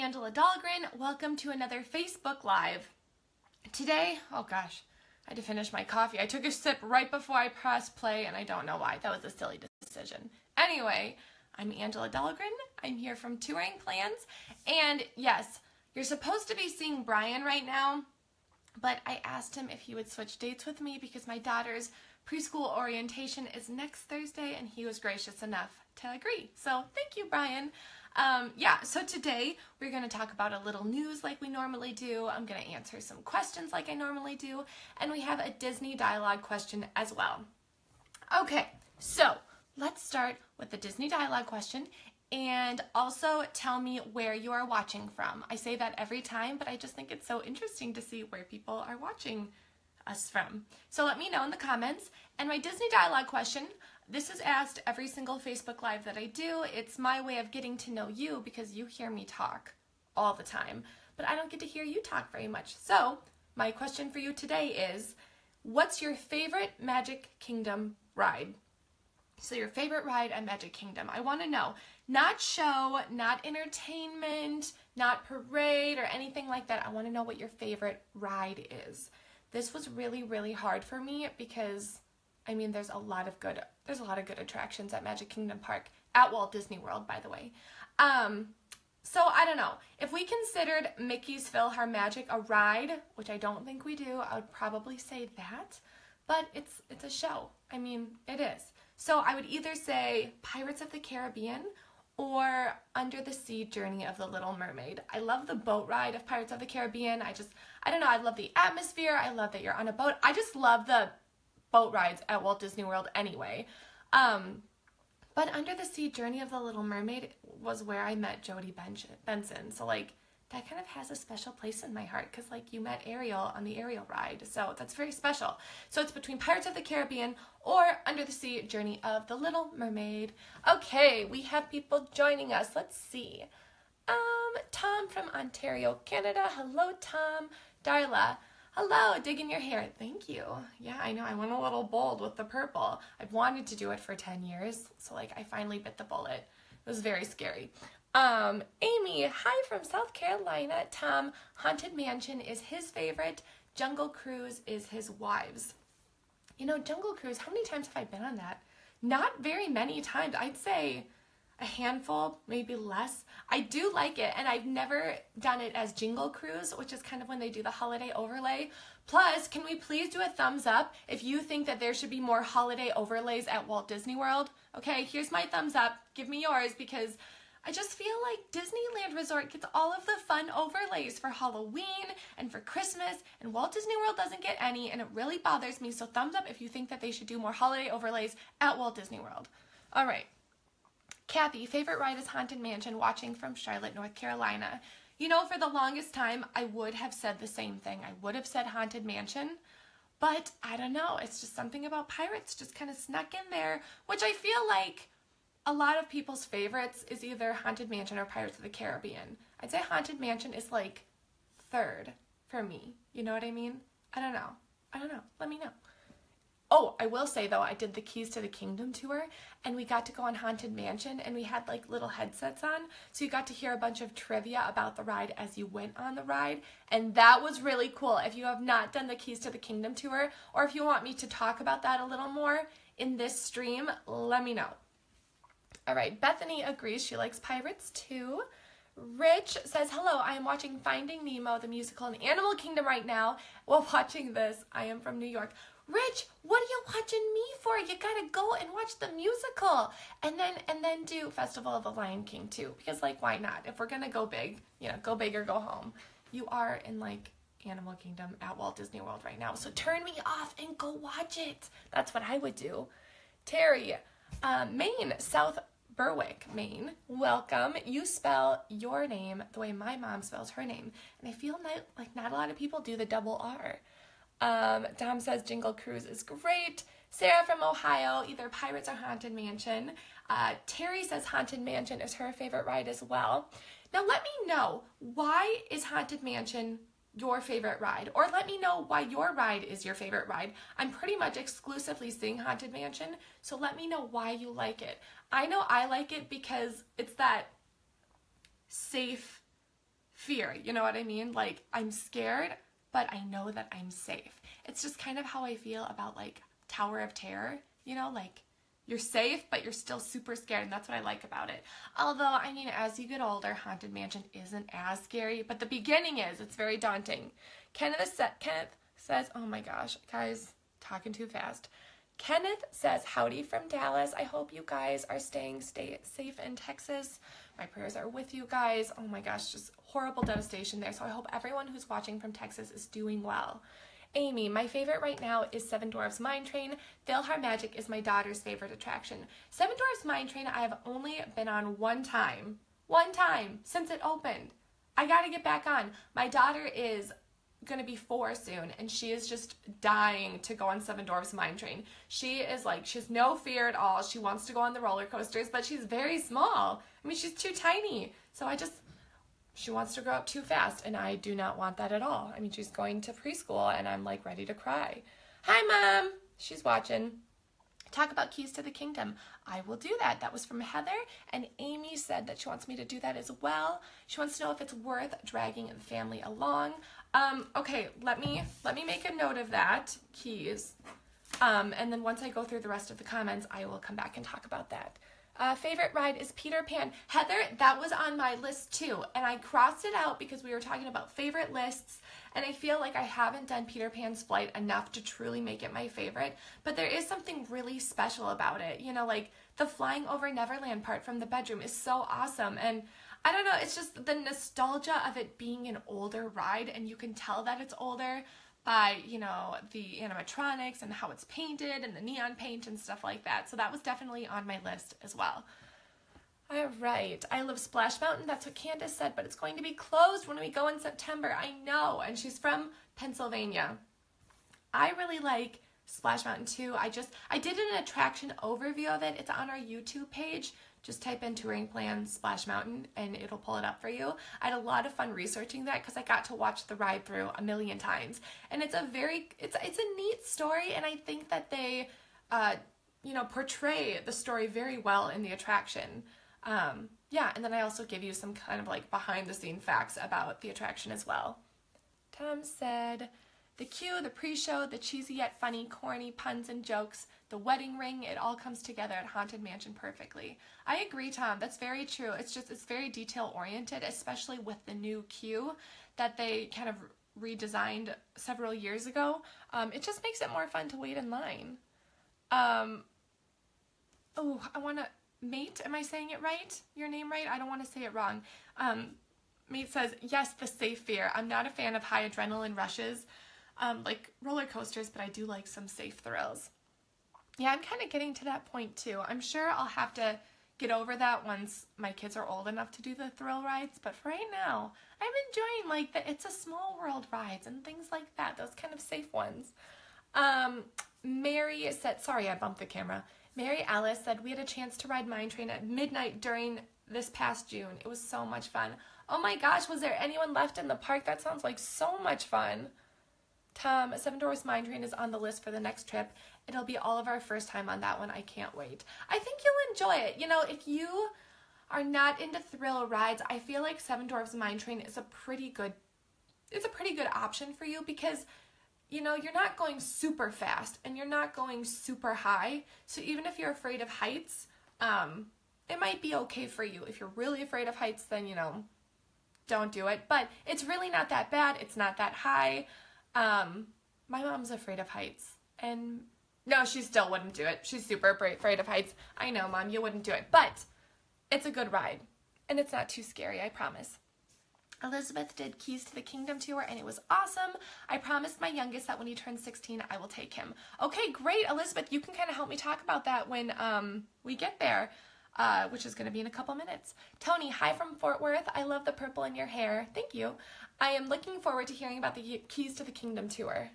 Angela Dahlgren. Welcome to another Facebook Live. Today, oh gosh, I had to finish my coffee. I took a sip right before I pressed play, and I don't know why. That was a silly decision. Anyway, I'm Angela Dahlgren. I'm here from TouringPlans, and yes, you're supposed to be seeing Brian right now, but I asked him if he would switch dates with me because my daughter's preschool orientation is next Thursday, and he was gracious enough to agree. So thank you, Brian. So today we're going to talk about a little news like we normally do. I'm going to answer some questions like I normally do, and we have a Disney dialogue question as well. Okay, so let's start with the Disney dialogue question, and also tell me where you are watching from. I say that every time, but I just think it's so interesting to see where people are watching us from. So let me know in the comments. And my Disney dialogue question, this is asked every single Facebook Live that I do. It's my way of getting to know you because you hear me talk all the time, but I don't get to hear you talk very much. So my question for you today is, what's your favorite Magic Kingdom ride? So your favorite ride at Magic Kingdom. I want to know, not show, not entertainment, not parade or anything like that. I want to know what your favorite ride is. This was really, really hard for me because, I mean, there's a lot of good attractions at Magic Kingdom Park, at Walt Disney World, by the way. So I don't know. If we considered Mickey's PhilharMagic a ride, which I don't think we do, I would probably say that, but it's a show. I mean, it is. So I would either say Pirates of the Caribbean or Under the Sea Journey of the Little Mermaid. I love the boat ride of Pirates of the Caribbean. I don't know, I love the atmosphere. I love that you're on a boat. I just love the boat rides at Walt Disney World anyway. But Under the Sea Journey of the Little Mermaid was where I met Jodie Benson. So like, that kind of has a special place in my heart because like you met Ariel on the Ariel ride. So that's very special. So it's between Pirates of the Caribbean or Under the Sea Journey of the Little Mermaid. Okay, we have people joining us. Let's see. Tom from Ontario, Canada. Hello, Tom. Darla. Hello, digging your hair. Thank you. Yeah, I know. I went a little bold with the purple. I've wanted to do it for 10 years. So like I finally bit the bullet. It was very scary. Amy, hi from South Carolina. Tom, Haunted Mansion is his favorite. Jungle Cruise is his wife's. You know, Jungle Cruise, how many times have I been on that? Not very many times. I'd say a handful, maybe less. I do like it, and I've never done it as Jingle Cruise, which is kind of when they do the holiday overlay. Plus, can we please do a thumbs up if you think that there should be more holiday overlays at Walt Disney World? Okay, here's my thumbs up. Give me yours because I just feel like Disneyland Resort gets all of the fun overlays for Halloween and for Christmas, and Walt Disney World doesn't get any, and it really bothers me. So thumbs up if you think that they should do more holiday overlays at Walt Disney World. All right. Kathy, favorite ride is Haunted Mansion, watching from Charlotte, North Carolina. You know, for the longest time, I would have said the same thing. I would have said Haunted Mansion, but I don't know. It's just something about Pirates just kind of snuck in there, which I feel like a lot of people's favorites is either Haunted Mansion or Pirates of the Caribbean. I'd say Haunted Mansion is like third for me. You know what I mean? I don't know. Let me know. Oh, I will say though, I did the Keys to the Kingdom tour and we got to go on Haunted Mansion and we had like little headsets on. So you got to hear a bunch of trivia about the ride as you went on the ride. And that was really cool. If you have not done the Keys to the Kingdom tour, or if you want me to talk about that a little more in this stream, let me know. All right, Bethany agrees. She likes Pirates too. Rich says, hello, I am watching Finding Nemo, the musical in Animal Kingdom right now. While watching this, I am from New York. Rich, what are you watching me for? You gotta go and watch the musical. And then do Festival of the Lion King too. Because like, why not? If we're gonna go big, you know, go big or go home. You are in like Animal Kingdom at Walt Disney World right now. So turn me off and go watch it. That's what I would do. Terry, Maine, South Berwick, Maine, welcome. You spell your name the way my mom spells her name. And I feel like not a lot of people do the double R. Dom says Jingle Cruise is great. Sarah from Ohio, either Pirates or Haunted Mansion. Terry says Haunted Mansion is her favorite ride as well. Now let me know, why is Haunted Mansion your favorite ride? Or let me know why your ride is your favorite ride. I'm pretty much exclusively seeing Haunted Mansion, so let me know why you like it. I know I like it because it's that safe fear. You know what I mean? Like, I'm scared, but I know that I'm safe. It's just kind of how I feel about like Tower of Terror, you know, like you're safe, but you're still super scared, and that's what I like about it. Although, I mean, as you get older, Haunted Mansion isn't as scary, but the beginning is. It's very daunting. Kenneth says, oh my gosh, guys, talking too fast. Kenneth says, howdy from Dallas. I hope you guys are stay safe in Texas. My prayers are with you guys. Oh my gosh, just horrible devastation there. So I hope everyone who's watching from Texas is doing well. Amy, my favorite right now is Seven Dwarfs Mine Train. PhilharMagic is my daughter's favorite attraction. Seven Dwarfs Mine Train I have only been on one time since it opened. I gotta get back on. My daughter is gonna be 4 soon, and she is just dying to go on Seven Dwarfs Mine Train. She is like, she has no fear at all. She wants to go on the roller coasters, but she's very small. I mean, she's too tiny. So she wants to grow up too fast, and I do not want that at all. I mean, she's going to preschool, and I'm like ready to cry. Hi, Mom. She's watching. Talk about Keys to the Kingdom. I will do that. That was from Heather, and Amy said that she wants me to do that as well. She wants to know if it's worth dragging the family along. Okay, let me make a note of that, Keys. And then once I go through the rest of the comments, I will come back and talk about that. Favorite ride is Peter Pan. Heather, that was on my list too, and I crossed it out because we were talking about favorite lists, and I feel like I haven't done Peter Pan's Flight enough to truly make it my favorite, but there is something really special about it. You know, like the flying over Neverland part from the bedroom is so awesome, and I don't know, it's just the nostalgia of it being an older ride, and you can tell that it's older by, you know, the animatronics and how it's painted and the neon paint and stuff like that. So that was definitely on my list as well. All right, I love Splash Mountain. That's what Candace said, but it's going to be closed when we go in September. I know, and she's from Pennsylvania. I really like Splash Mountain too. I did an attraction overview of it. It's on our YouTube page. Just type in TouringPlans Splash Mountain and it'll pull it up for you. I had a lot of fun researching that because I got to watch the ride through a million times. And it's a neat story, and I think that they, you know, portray the story very well in the attraction. Yeah, and then I also give you some kind of like behind the scene facts about the attraction as well. Tom said, the queue, the pre-show, the cheesy yet funny, corny puns and jokes, the wedding ring, it all comes together at Haunted Mansion perfectly. I agree, Tom. That's very true. It's very detail-oriented, especially with the new queue that they kind of redesigned several years ago. It just makes it more fun to wait in line. Oh, I want to... Mate, am I saying it right? Your name right? I don't want to say it wrong. Mate says, yes, the safe fear. I'm not a fan of high adrenaline rushes, like roller coasters, but I do like some safe thrills. Yeah, I'm kind of getting to that point too. I'm sure I'll have to get over that once my kids are old enough to do the thrill rides, but for right now, I'm enjoying like the It's a Small World rides and things like that, those kind of safe ones. Mary said, sorry, I bumped the camera. Mary Alice said, we had a chance to ride Mine Train at midnight during this past June. It was so much fun. Oh my gosh, was there anyone left in the park? That sounds like so much fun. Tom, Seven Dwarfs Mine Train is on the list for the next trip. It'll be all of our first time on that one. I can't wait. I think you'll enjoy it. You know, if you are not into thrill rides, I feel like Seven Dwarfs Mine Train is a pretty good option for you because, you know, you're not going super fast and you're not going super high. So even if you're afraid of heights, it might be okay for you. If you're really afraid of heights, then, you know, don't do it. But it's really not that bad. It's not that high. My mom's afraid of heights, and no, she still wouldn't do it. She's super afraid of heights. I know, Mom, you wouldn't do it, but it's a good ride, and it's not too scary, I promise. Elizabeth did Keys to the Kingdom tour, and it was awesome. I promised my youngest that when he turns 16, I will take him. Okay, great, Elizabeth. You can kind of help me talk about that when we get there, which is going to be in a couple minutes. Tony, hi from Fort Worth. I love the purple in your hair. Thank you. I am looking forward to hearing about the Keys to the Kingdom tour.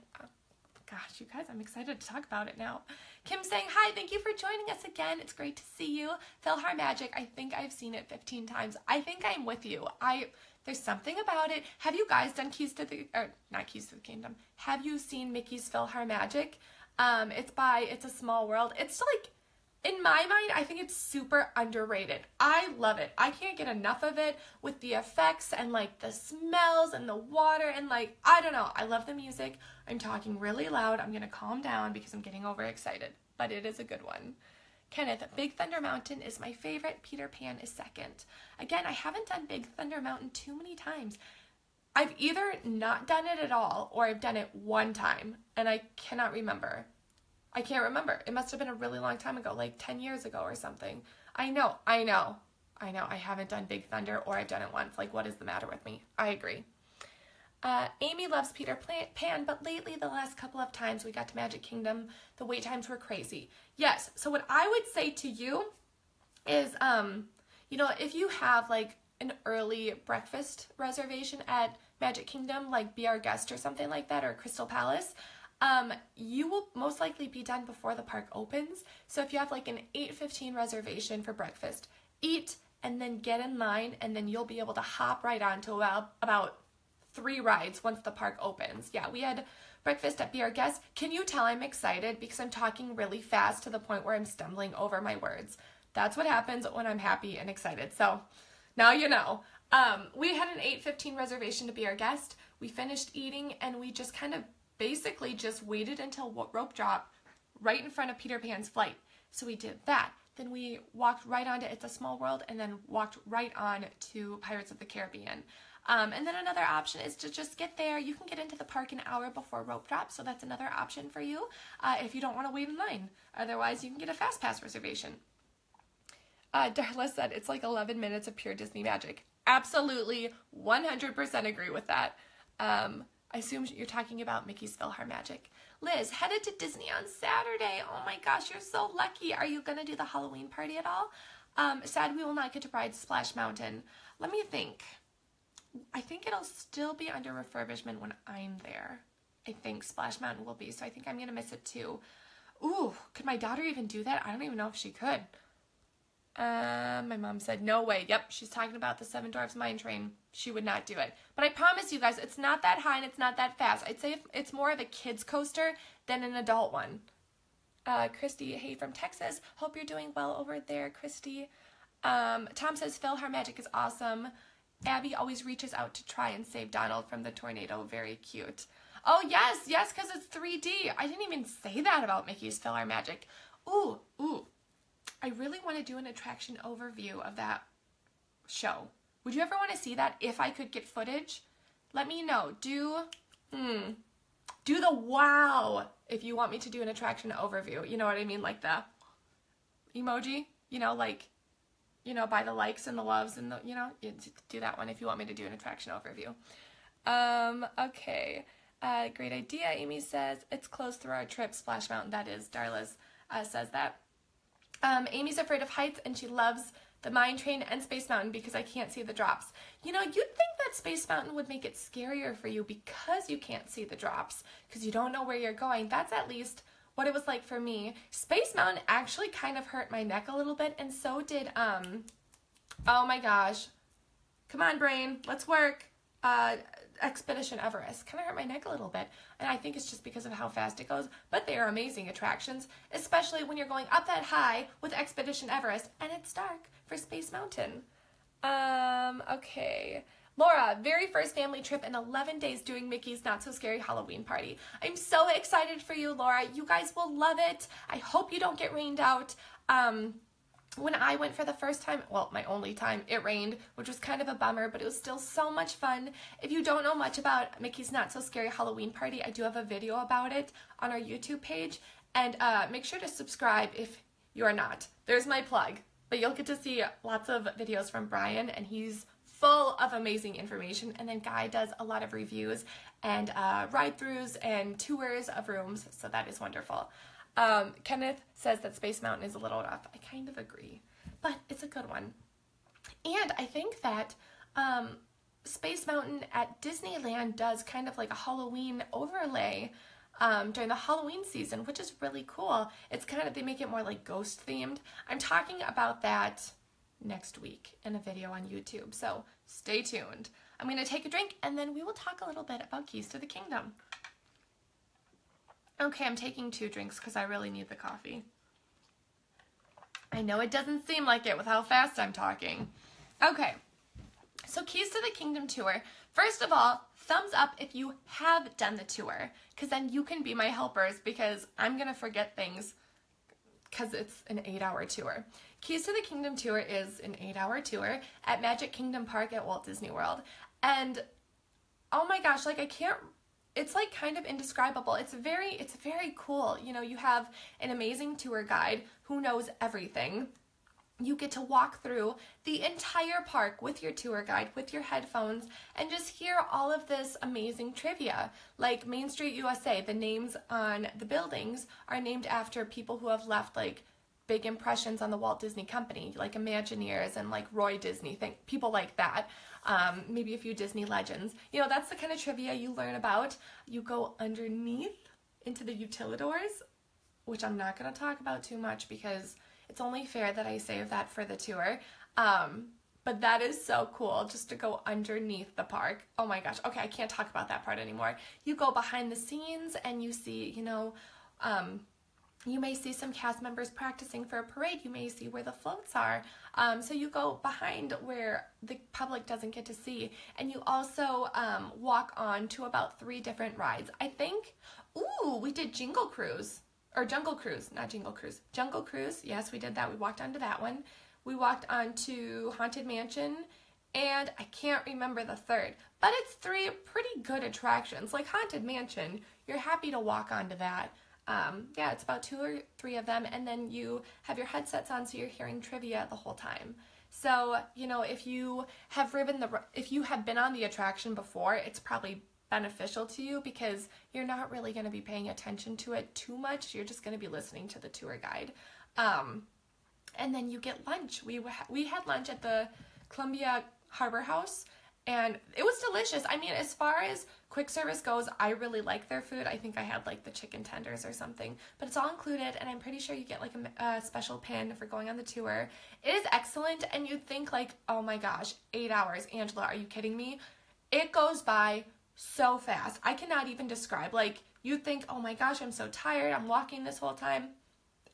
Gosh, you guys, I'm excited to talk about it now. Kim saying, hi, thank you for joining us again. It's great to see you. PhilharMagic, I think I've seen it 15 times. I think I'm with you. There's something about it. Have you guys done not Keys to the Kingdom. Have you seen Mickey's PhilharMagic? It's a Small World. It's like in my mind, I think it's super underrated. I love it. I can't get enough of it with the effects and like the smells and the water and like, I don't know. I love the music. I'm talking really loud. I'm going to calm down because I'm getting overexcited, but it is a good one. Kenneth, Big Thunder Mountain is my favorite. Peter Pan is second. Again, I haven't done Big Thunder Mountain too many times. I've either not done it at all or I've done it one time and I cannot remember. I can't remember. It must have been a really long time ago, like 10 years ago or something. I know. I haven't done Big Thunder or I've done it once. Like, what is the matter with me? I agree. Amy loves Peter Pan, but lately, the last couple of times we got to Magic Kingdom, the wait times were crazy. Yes, so what I would say to you is, you know, if you have like an early breakfast reservation at Magic Kingdom, like Be Our Guest or something like that, or Crystal Palace, you will most likely be done before the park opens. So if you have like an 8:15 reservation for breakfast, eat and then get in line, and then you'll be able to hop right on to about 3 rides once the park opens. Yeah, we had breakfast at Be Our Guest. Can you tell I'm excited because I'm talking really fast to the point where I'm stumbling over my words? That's what happens when I'm happy and excited. So now you know. We had an 8:15 reservation to Be Our Guest. We finished eating and we just kind of basically just waited until rope drop right in front of Peter Pan's flight. So we did that. Then we walked right on to It's a Small World and then walked right on to Pirates of the Caribbean. And then another option is to just get there. You can get into the park an hour before rope drop, so that's another option for you if you don't want to wait in line. Otherwise, you can get a fast pass reservation. Darla said it's like 11 minutes of pure Disney magic. Absolutely, 100% agree with that. I assume you're talking about Mickey's PhilharMagic. Liz, headed to Disney on Saturday. Oh my gosh, you're so lucky. Are you going to do the Halloween party at all? Sad we will not get to ride Splash Mountain. Let me think. I think it'll still be under refurbishment when I'm there. I think Splash Mountain will be, so I think I'm going to miss it too. Ooh, could my daughter even do that? I don't even know if she could. My mom said, no way. Yep, she's talking about the Seven Dwarfs Mine Train. She would not do it. But I promise you guys, it's not that high and it's not that fast. I'd say it's more of a kid's coaster than an adult one. Christy, hey from Texas. Hope you're doing well over there, Christy. Tom says PhilharMagic is awesome. Abby always reaches out to try and save Donald from the tornado. Very cute. Oh, yes, because it's 3D. I didn't even say that about Mickey's PhilharMagic. Ooh. I really want to do an attraction overview of that show. Would you ever want to see that if I could get footage? Let me know. Do the wow if you want me to do an attraction overview. You know what I mean? Like the emoji, you know, like, you know, by the likes and the loves and the, you know, you do that one if you want me to do an attraction overview. Okay. Great idea. Amy says it's close through our trip. Splash Mountain. That is. Darla's says that. Amy's afraid of heights and she loves the Mine Train and Space Mountain because I can't see the drops. You know, you'd think that Space Mountain would make it scarier for you because you can't see the drops, because you don't know where you're going. That's at least what it was like for me. Space Mountain actually kind of hurt my neck a little bit, and so did, oh my gosh. Come on, brain, let's work. Expedition Everest kind of hurt my neck a little bit, and I think it's just because of how fast it goes, but they are amazing attractions, especially when you're going up that high with Expedition Everest and it's dark for Space Mountain. Okay. Laura, very first family trip in 11 days doing Mickey's Not So Scary Halloween Party. I'm so excited for you, Laura. You guys will love it. I hope you don't get rained out. When I went for the first time, well, my only time, it rained, which was kind of a bummer, but it was still so much fun. If you don't know much about Mickey's Not So Scary Halloween Party, I do have a video about it on our YouTube page, and make sure to subscribe if you're not. There's my plug, but you'll get to see lots of videos from Brian, and he's full of amazing information, and then Guy does a lot of reviews and ride-throughs and tours of rooms, so that is wonderful. Kenneth says that Space Mountain is a little rough. I kind of agree, but it's a good one. And I think that Space Mountain at Disneyland does kind of like a Halloween overlay during the Halloween season, which is really cool. It's kind of, they make it more like ghost themed. I'm talking about that next week in a video on YouTube, so stay tuned. I'm going to take a drink and then we will talk a little bit about Keys to the Kingdom. Okay, I'm taking 2 drinks because I really need the coffee. I know it doesn't seem like it with how fast I'm talking. Okay, so keys to the kingdom tour. First of all, thumbs up if you have done the tour, because then you can be my helpers, because I'm going to forget things because it's an 8-hour tour. Keys to the Kingdom tour is an 8-hour tour at Magic Kingdom Park at Walt Disney World. And oh my gosh, like I can't, it's like kind of indescribable. It's very cool. You know, you have an amazing tour guide who knows everything. You get to walk through the entire park with your tour guide, with your headphones, and just hear all of this amazing trivia. Like Main Street USA, the names on the buildings are named after people who have left like big impressions on the Walt Disney Company, like Imagineers and like Roy Disney, people like that. Maybe a few Disney legends. You know, that's the kind of trivia you learn about. You go underneath into the utilidors, which I'm not going to talk about too much because it's only fair that I save that for the tour. But that is so cool, just to go underneath the park. Oh my gosh. Okay, I can't talk about that part anymore. You go behind the scenes and you see, you know, you may see some cast members practicing for a parade. You may see where the floats are. So you go behind where the public doesn't get to see. And you also walk on to about 3 different rides. I think, ooh, we did Jingle Cruise. Or Jungle Cruise, not Jingle Cruise. Jungle Cruise, yes, we did that. We walked onto that one. We walked onto Haunted Mansion, and I can't remember the third. But it's 3 pretty good attractions. Like Haunted Mansion, you're happy to walk onto that. Yeah, it's about 2 or 3 of them, and then you have your headsets on so you're hearing trivia the whole time. So, you know, if you have been on the attraction before, it's probably beneficial to you because you're not really going to be paying attention to it too much. You're just going to be listening to the tour guide. And then you get lunch. We had lunch at the Columbia Harbor House, and it was delicious. I mean, as far as quick service goes, I really like their food. I think I had like the chicken tenders or something, but it's all included, and I'm pretty sure you get like a special pin for going on the tour. It is excellent, and you'd think like, oh my gosh, 8 hours. Angela, are you kidding me? It goes by so fast. I cannot even describe. Like, you think, oh my gosh, I'm so tired. I'm walking this whole time.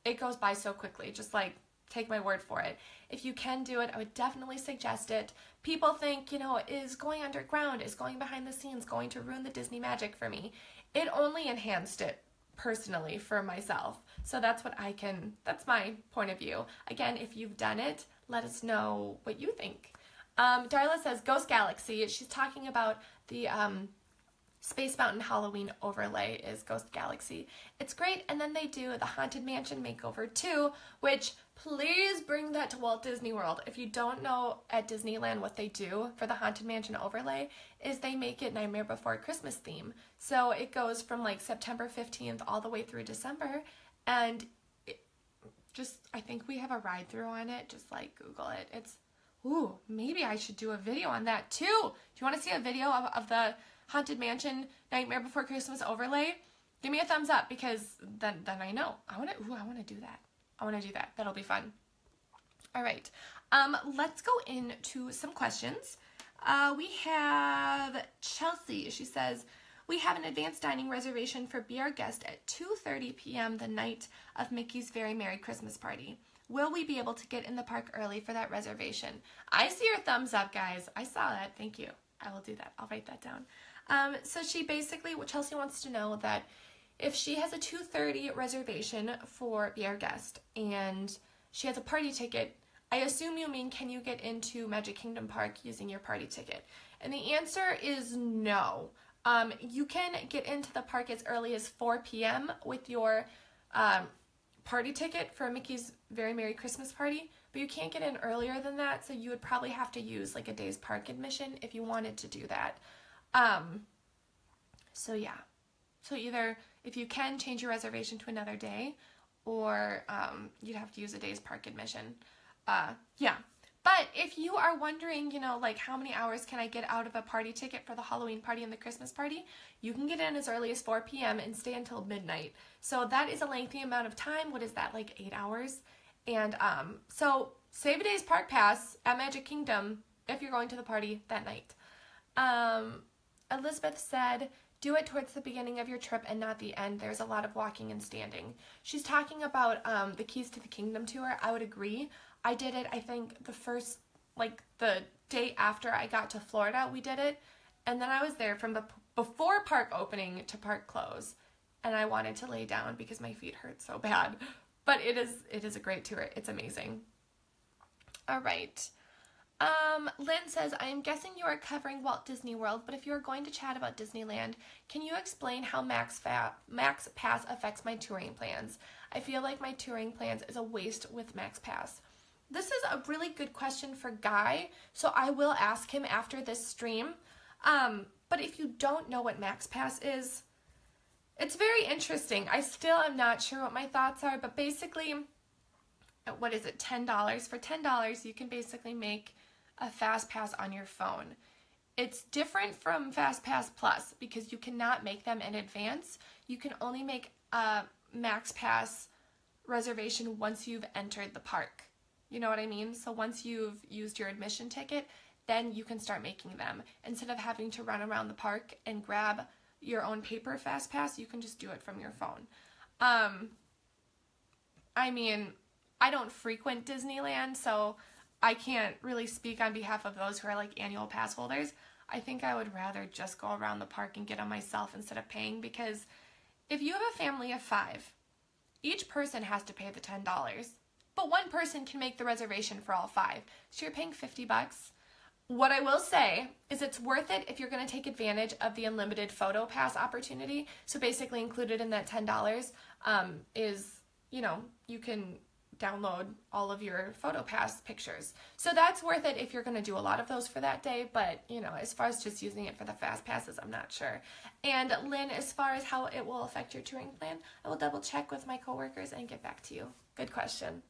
It goes by so quickly. Just like, take my word for it. If you can do it, I would definitely suggest it. People think, you know, is going underground, is going behind the scenes going to ruin the Disney magic for me? It only enhanced it personally for myself. So that's my point of view. Again, if you've done it, let us know what you think. Darla says Ghost Galaxy. She's talking about the Space Mountain Halloween overlay is Ghost Galaxy. It's great, and then they do the Haunted Mansion makeover too, which please bring that to Walt Disney World. If you don't know at Disneyland what they do for the Haunted Mansion overlay is they make it Nightmare Before Christmas theme. So it goes from like September 15th all the way through December, and I think we have a ride through on it. Just like Google it. Ooh, maybe I should do a video on that too. Do you want to see a video of the Haunted Mansion Nightmare Before Christmas overlay? Give me a thumbs up, because then I know. I want to do that. I want to do that. That'll be fun. All right. Let's go into some questions. We have Chelsea. She says, we have an advanced dining reservation for Be Our Guest at 2:30 p.m. the night of Mickey's Very Merry Christmas Party. Will we be able to get in the park early for that reservation? I see your thumbs up, guys. I saw that. Thank you. I will do that. I'll write that down. So Chelsea wants to know that if she has a 2:30 reservation for Be Our Guest and she has a party ticket, I assume you mean, can you get into Magic Kingdom Park using your party ticket? And the answer is no. You can get into the park as early as 4 p.m. with your party ticket for Mickey's Very Merry Christmas Party, but you can't get in earlier than that, so you would probably have to use like a day's park admission if you wanted to do that. So yeah. So either if you can change your reservation to another day, or you'd have to use a day's park admission. Yeah. But if you are wondering, you know, like how many hours can I get out of a party ticket for the Halloween party and the Christmas party, you can get in as early as 4 p.m. and stay until midnight. So that is a lengthy amount of time. What is that, like 8 hours? And so save a day's park pass at Magic Kingdom if you're going to the party that night. Elizabeth said, Do it towards the beginning of your trip and not the end. There's a lot of walking and standing. She's talking about the Keys to the Kingdom tour. I would agree. I did it, I think, the day after I got to Florida, we did it. And then I was there from before park opening to park close. And I wanted to lay down because my feet hurt so bad. But it is a great tour. It's amazing. All right. Lynn says, I am guessing you are covering Walt Disney World, but if you are going to chat about Disneyland, can you explain how Max Pass affects my touring plans? I feel like my touring plans is a waste with Max Pass. This is a really good question for Guy, so I will ask him after this stream. But if you don't know what Max Pass is, it's very interesting. I still am not sure what my thoughts are, but basically, what is it, $10? For $10, you can basically make a Fast Pass on your phone. It's different from Fast Pass Plus because you cannot make them in advance. You can only make a Max Pass reservation once you've entered the park. You know what I mean? So once you've used your admission ticket, then you can start making them. Instead of having to run around the park and grab your own paper Fast Pass, you can just do it from your phone. I mean, I don't frequent Disneyland, so I can't really speak on behalf of those who are like annual pass holders. I think I would rather just go around the park and get them myself instead of paying, because if you have a family of 5, each person has to pay the $10, but one person can make the reservation for all 5. So you're paying $50. What I will say is it's worth it if you're going to take advantage of the unlimited photo pass opportunity. So basically included in that $10 is, you can download all of your photo pass pictures. So that's worth it if you're going to do a lot of those for that day, but as far as just using it for the fast passes, I'm not sure. And Lynn, as far as how it will affect your touring plan, I will double check with my coworkers and get back to you. Good question.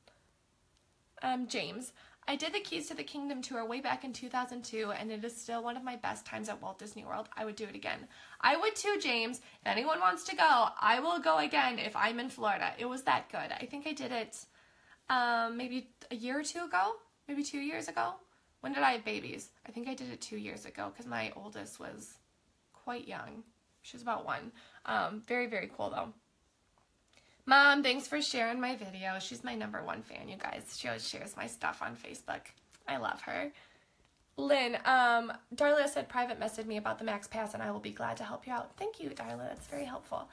James, I did the Keys to the Kingdom tour way back in 2002, and it is still one of my best times at Walt Disney World. I would do it again. I would too, James. If anyone wants to go, I will go again if I'm in Florida. It was that good. I think I did it maybe a year or 2 ago, maybe 2 years ago. When did I have babies? I think I did it 2 years ago because my oldest was quite young. She was about 1. Very, very cool though. Mom, thanks for sharing my video. She's my #1 fan, you guys. She always shares my stuff on Facebook. I love her. Lynn, Darla said private message me about the Max Pass and I will be glad to help you out. Thank you, Darla. That's very helpful.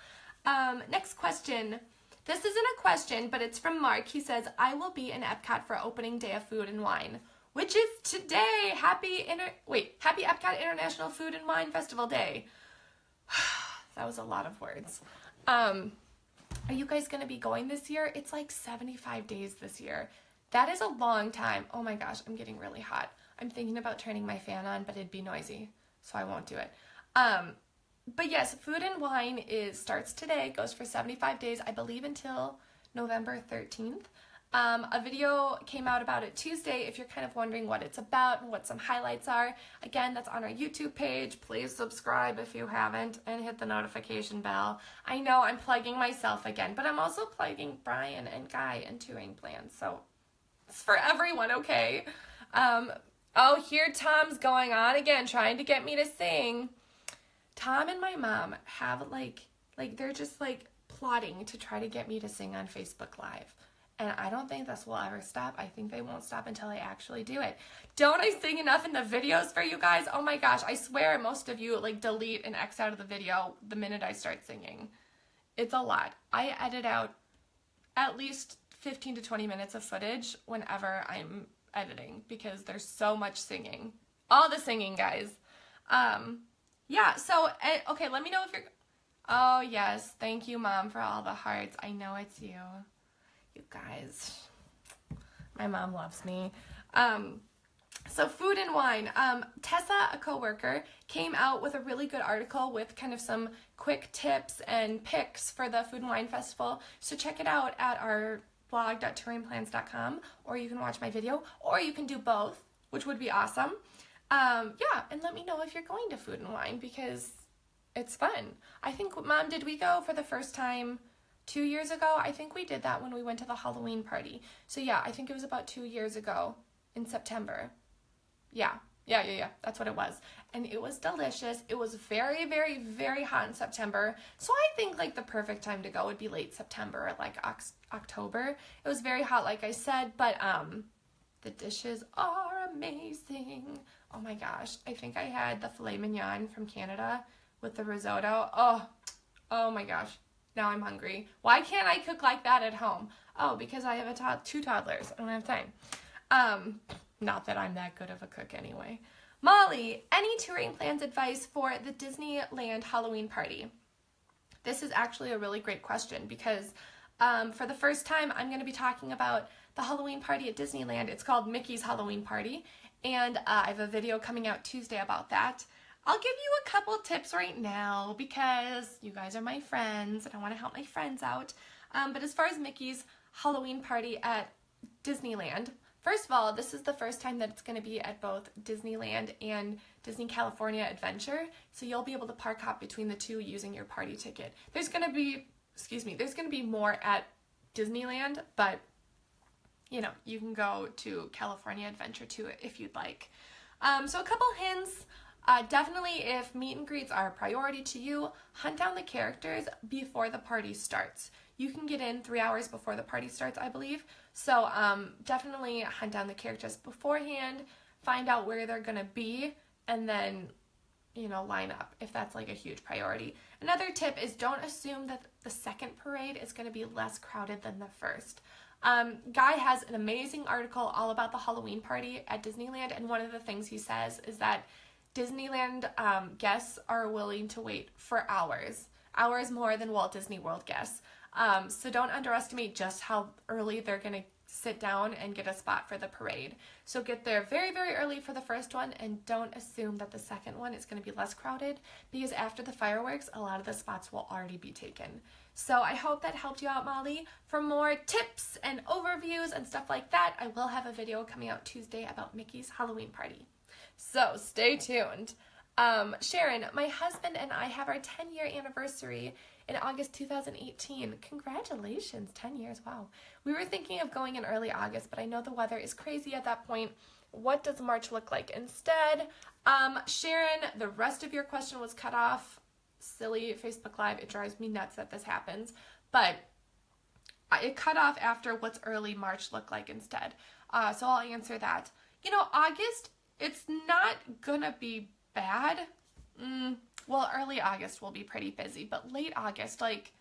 Next question. This isn't a question, but it's from Mark. He says, I will be in Epcot for opening day of Food and Wine, which is today. Happy Epcot International Food and Wine Festival Day. That was a lot of words. Are you guys going to be going this year? It's like 75 days this year. That is a long time. Oh my gosh, I'm getting really hot. I'm thinking about turning my fan on, but it'd be noisy, so I won't do it. But yes, Food and Wine starts today, goes for 75 days, I believe until November 13th. A video came out about it Tuesday if you're kind of wondering what it's about and what some highlights are. Again, that's on our YouTube page. Please subscribe if you haven't and hit the notification bell. I know I'm plugging myself again, but I'm also plugging Brian and Guy and TouringPlans, so it's for everyone, okay? Oh, here Tom's going on again, trying to get me to sing. Tom and my mom have they're just plotting to try to get me to sing on Facebook Live. And I don't think this will ever stop. I think they won't stop until I actually do it. Don't I sing enough in the videos for you guys? Oh my gosh, I swear most of you delete and X out of the video the minute I start singing. It's a lot. I edit out at least 15 to 20 minutes of footage whenever I'm editing because there's so much singing. All the singing, guys. Yeah, so, okay, let me know if you're... Oh, yes, thank you, Mom, for all the hearts. I know it's you. You guys, my mom loves me. So Food and Wine. Tessa, a coworker, came out with a really good article with kind of some quick tips and picks for the Food and Wine Festival. So check it out at our blog.touringplans.com, or you can watch my video, or you can do both, which would be awesome. Yeah, and let me know if you're going to Food and Wine because it's fun. I think, Mom, did we go for the first time 2 years ago? I think we did that when we went to the Halloween party. So yeah, I think it was about 2 years ago in September. Yeah, Yeah, that's what it was. And it was delicious. It was very, very, very hot in September. So I think like the perfect time to go would be late September, or like October. It was very hot, like I said, but the dishes are amazing. Oh my gosh. I think I had the filet mignon from Canada with the risotto. Oh my gosh. Now I'm hungry. Why can't I cook like that at home? Oh, because I have two toddlers. I don't have time. Not that I'm that good of a cook anyway. Molly, any touring plans advice for the Disneyland Halloween party? This is actually a really great question because for the first time I'm going to be talking about the Halloween party at Disneyland. It's called Mickey's Halloween Party, and I have a video coming out Tuesday about that. I'll give you a couple tips right now because you guys are my friends and I want to help my friends out. But as far as Mickey's Halloween party at Disneyland, first of all, this is the first time that it's going to be at both Disneyland and Disney California Adventure, so you'll be able to park hop between the two using your party ticket. There's going to be more at Disneyland, but you know, you can go to California Adventure too if you'd like. So a couple hints. Definitely, if meet and greets are a priority to you, hunt down the characters before the party starts. You can get in 3 hours before the party starts, I believe. So definitely hunt down the characters beforehand, find out where they're going to be, and then, you know, line up if that's like a huge priority. Another tip is don't assume that the second parade is going to be less crowded than the first. Guy has an amazing article all about the Halloween party at Disneyland, and one of the things he says is that Disneyland guests are willing to wait for hours more than Walt Disney World guests. So don't underestimate just how early they're going to sit down and get a spot for the parade. So get there very, very early for the first one, and don't assume that the second one is going to be less crowded, because after the fireworks, a lot of the spots will already be taken. So I hope that helped you out, Molly. For more tips and overviews and stuff like that, I will have a video coming out Tuesday about Mickey's Halloween party. So stay tuned. Sharon, my husband and I have our 10-year anniversary in August 2018. Congratulations, 10 years, wow. We were thinking of going in early August, but I know the weather is crazy at that point. What does March look like instead? Sharon, the rest of your question was cut off. Silly Facebook Live, it drives me nuts that this happens. But it cut off after what's early March look like instead. So I'll answer that. You know, August, it's not gonna be bad. Well, early August will be pretty busy, but late August, like,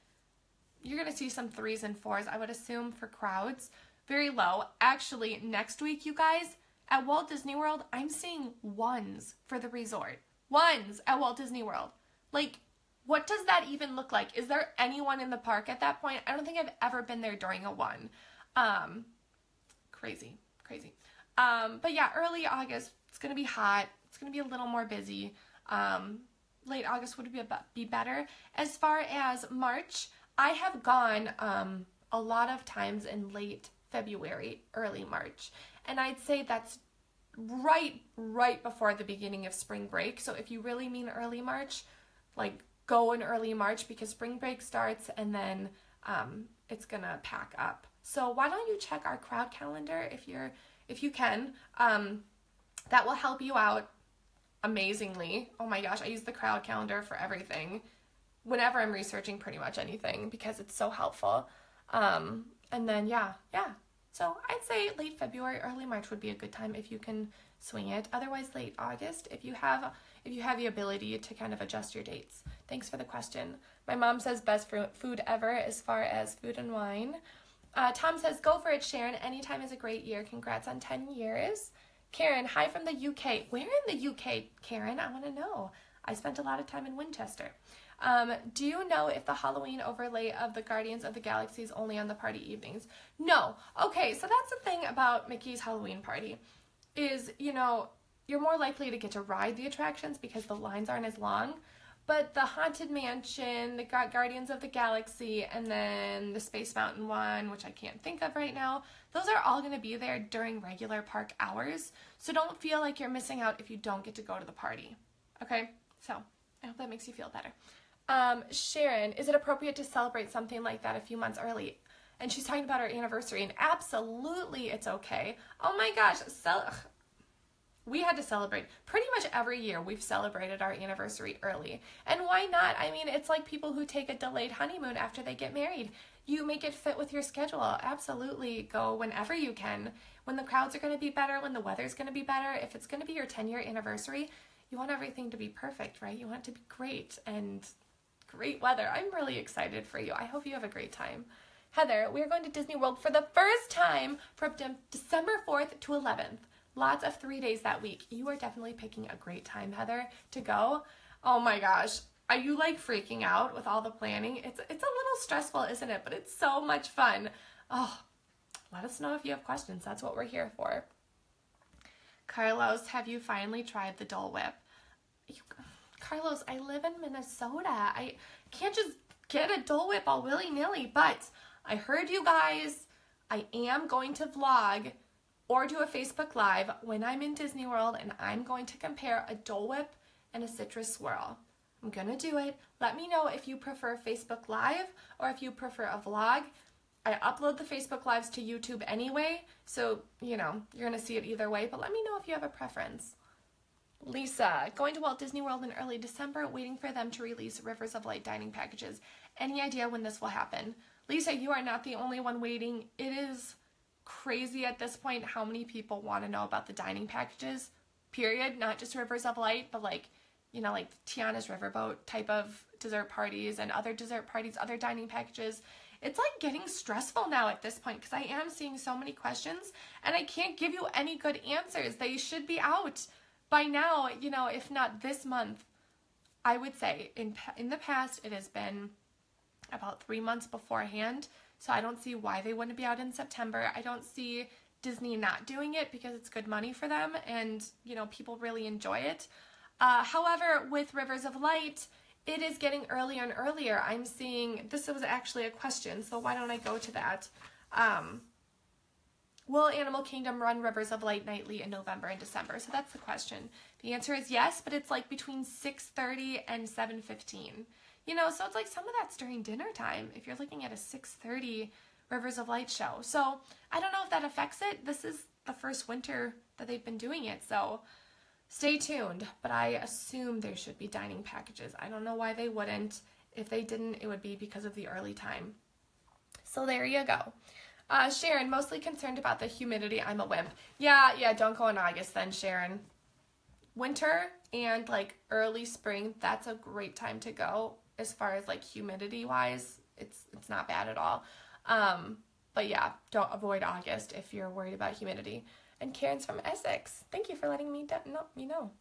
you're gonna see some 3s and 4s, I would assume, for crowds. Very low. Actually, next week, you guys, at Walt Disney World, I'm seeing 1s for the resort. 1s at Walt Disney World. Like, what does that even look like? Is there anyone in the park at that point? I don't think I've ever been there during a 1. Crazy. But yeah, early August, it's going to be hot. It's going to be a little more busy. Late August would be better. As far as March, I have gone a lot of times in late February, early March. And I'd say that's right before the beginning of spring break. So if you really mean early March, like, go in early March, because spring break starts and then it's going to pack up. So why don't you check our crowd calendar if you can. That will help you out amazingly. Oh my gosh, I use the crowd calendar for everything whenever I'm researching pretty much anything because it's so helpful. And then yeah. So I'd say late February, early March would be a good time if you can swing it. Otherwise, late August if you have the ability to kind of adjust your dates. Thanks for the question. My mom says best food ever as far as food and wine. Tom says, go for it, Sharon. Anytime is a great year. Congrats on 10 years. Karen, hi from the UK. Where in the UK, Karen? I want to know. I spent a lot of time in Winchester. Do you know if the Halloween overlay of the Guardians of the Galaxy is only on the party evenings? No. Okay, so that's the thing about Mickey's Halloween party is, you know, you're more likely to get to ride the attractions because the lines aren't as long. But the Haunted Mansion, the Guardians of the Galaxy, and then the Space Mountain one, which I can't think of right now, those are all going to be there during regular park hours. So don't feel like you're missing out if you don't get to go to the party. Okay? So I hope that makes you feel better. Sharon, is it appropriate to celebrate something like that a few months early? And she's talking about her anniversary, and absolutely it's okay. Oh my gosh, we had to celebrate. Pretty much every year we've celebrated our anniversary early. And why not? I mean, it's like people who take a delayed honeymoon after they get married. You make it fit with your schedule. Absolutely go whenever you can. When the crowds are going to be better, when the weather's going to be better, if it's going to be your 10-year anniversary, you want everything to be perfect, right? You want it to be great and great weather. I'm really excited for you. I hope you have a great time. Heather, we are going to Disney World for the first time from December 4th to 11th. Lots of 3 days that week. You are definitely picking a great time, Heather, to go. Oh my gosh. Are you like freaking out with all the planning? It's a little stressful, isn't it? But it's so much fun. Oh, let us know if you have questions. That's what we're here for. Carlos, have you finally tried the Dole Whip? Carlos, I live in Minnesota. I can't just get a Dole Whip all willy-nilly, but I heard you guys. I am going to vlog or do a Facebook Live when I'm in Disney World, and I'm going to compare a Dole Whip and a citrus swirl. I'm going to do it. Let me know if you prefer Facebook Live or if you prefer a vlog. I upload the Facebook Lives to YouTube anyway, so, you know, you're going to see it either way, but let me know if you have a preference. Lisa, going to Walt Disney World in early December, waiting for them to release Rivers of Light dining packages. Any idea when this will happen? Lisa, you are not the only one waiting. It is crazy at this point how many people want to know about the dining packages, period. Not just Rivers of Light, but like, you know, like Tiana's Riverboat type of dessert parties and other dessert parties, other dining packages. It's like getting stressful now at this point because I am seeing so many questions and I can't give you any good answers. They should be out by now, you know, if not this month. I would say in the past it has been about 3 months beforehand, so I don't see why they wouldn't be out in September. I don't see Disney not doing it because it's good money for them and, you know, people really enjoy it. However, with Rivers of Light, it is getting earlier and earlier. I'm seeing, this was actually a question, so why don't I go to that? Will Animal Kingdom run Rivers of Light nightly in November and December? So that's the question. The answer is yes, but it's like between 6:30 and 7:15. You know, so it's like some of that's during dinner time if you're looking at a 6:30 Rivers of Light show. So I don't know if that affects it. This is the first winter that they've been doing it, so stay tuned. But I assume there should be dining packages. I don't know why they wouldn't. If they didn't, it would be because of the early time. So there you go. Sharon, mostly concerned about the humidity. I'm a wimp. Yeah, don't go in August then, Sharon. Winter and like early spring, that's a great time to go. As far as like humidity wise, it's not bad at all. But yeah, don't avoid August if you're worried about humidity. And Karen's from Essex. Thank you for letting me know.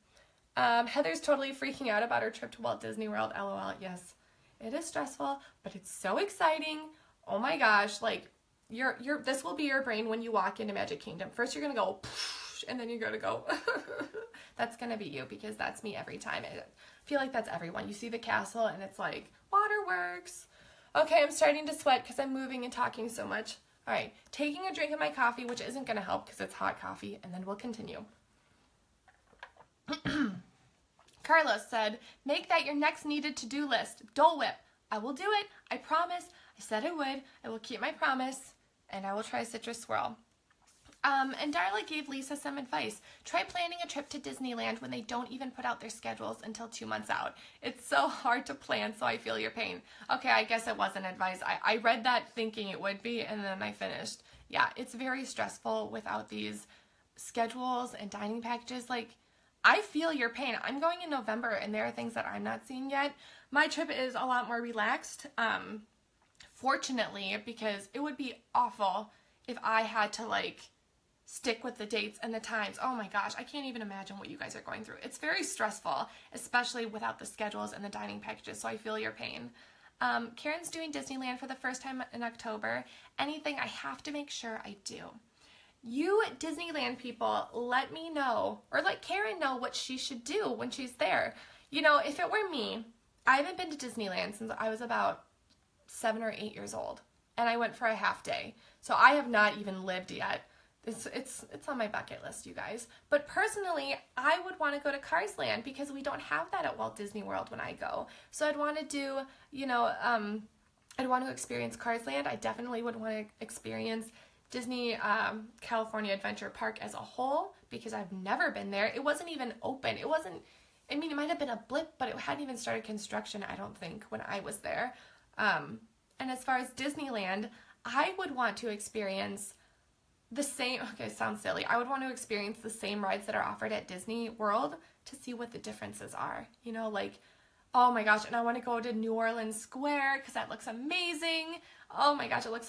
Heather's totally freaking out about her trip to Walt Disney World. LOL. Yes, it is stressful, but it's so exciting. Oh my gosh, like this will be your brain when you walk into Magic Kingdom. First you're gonna go, and then you're gonna go. That's gonna be you because that's me every time. I feel like that's everyone. You see the castle and it's like waterworks. Okay, I'm starting to sweat because I'm moving and talking so much. All right, taking a drink of my coffee, which isn't going to help because it's hot coffee, and then we'll continue. Carlos said, make that your next needed to-do list. Dole Whip. I will do it. I promise. I said I would. I will keep my promise, and I will try Citrus Swirl. And Darla gave Lisa some advice. Try planning a trip to Disneyland when they don't even put out their schedules until 2 months out. It's so hard to plan, so I feel your pain. Okay, I guess it wasn't advice. I read that thinking it would be, and then I finished. Yeah, it's very stressful without these schedules and dining packages. Like, I feel your pain. I'm going in November, and there are things that I'm not seeing yet. My trip is a lot more relaxed, fortunately, because it would be awful if I had to, like, stick with the dates and the times. Oh my gosh, I can't even imagine what you guys are going through. It's very stressful, especially without the schedules and the dining packages, so I feel your pain. Karen's doing Disneyland for the first time in October. Anything I have to make sure I do. You Disneyland people, let me know, or let Karen know what she should do when she's there. You know, if it were me, I haven't been to Disneyland since I was about 7 or 8 years old, and I went for a half day, so I have not even lived yet. It's on my bucket list, you guys. But personally, I would want to go to Cars Land because we don't have that at Walt Disney World when I go. So I'd want to do, you know, I'd want to experience Cars Land. I definitely would want to experience Disney California Adventure Park as a whole, because I've never been there. It wasn't even open. It wasn't, I mean, it might have been a blip, but it hadn't even started construction, I don't think, when I was there. And as far as Disneyland, I would want to experience the same, okay, it sounds silly. I would want to experience the same rides that are offered at Disney World to see what the differences are. You know, like, oh my gosh, and I want to go to New Orleans Square because that looks amazing. Oh my gosh, it looks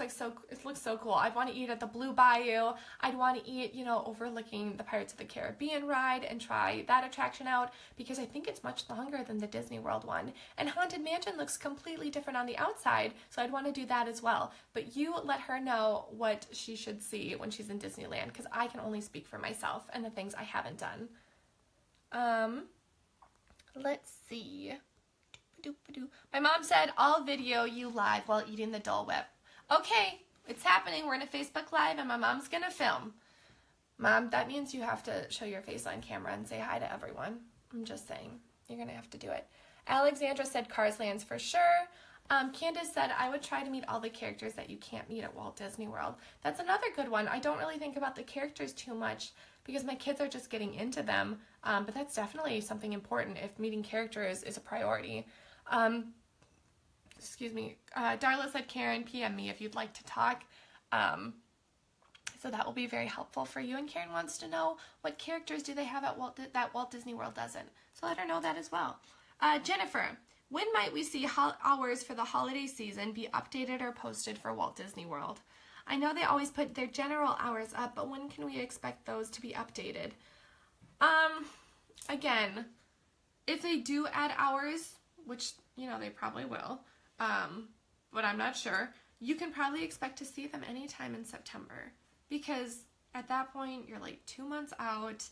so cool. I'd want to eat at the Blue Bayou. I'd want to eat, you know, overlooking the Pirates of the Caribbean ride and try that attraction out because I think it's much longer than the Disney World one. And Haunted Mansion looks completely different on the outside, so I'd want to do that as well. But you let her know what she should see when she's in Disneyland because I can only speak for myself and the things I haven't done. Let's see. My mom said, I'll video you live while eating the Dole Whip. Okay, it's happening. We're in a Facebook Live and my mom's going to film. Mom, that means you have to show your face on camera and say hi to everyone. I'm just saying. You're going to have to do it. Alexandra said Cars Lands for sure. Candace said, I would try to meet all the characters that you can't meet at Walt Disney World. That's another good one. I don't really think about the characters too much because my kids are just getting into them. But that's definitely something important if meeting characters is a priority. Excuse me, Darla said, Karen, PM me if you'd like to talk. So that will be very helpful for you. And Karen wants to know what characters do they have at that Walt Disney World doesn't. So let her know that as well. Jennifer, when might we see hours for the holiday season be updated or posted for Walt Disney World? I know they always put their general hours up, but when can we expect those to be updated? Again, if they do add hours, which, you know, they probably will, but I'm not sure, you can probably expect to see them anytime in September because at that point you're like 2 months out.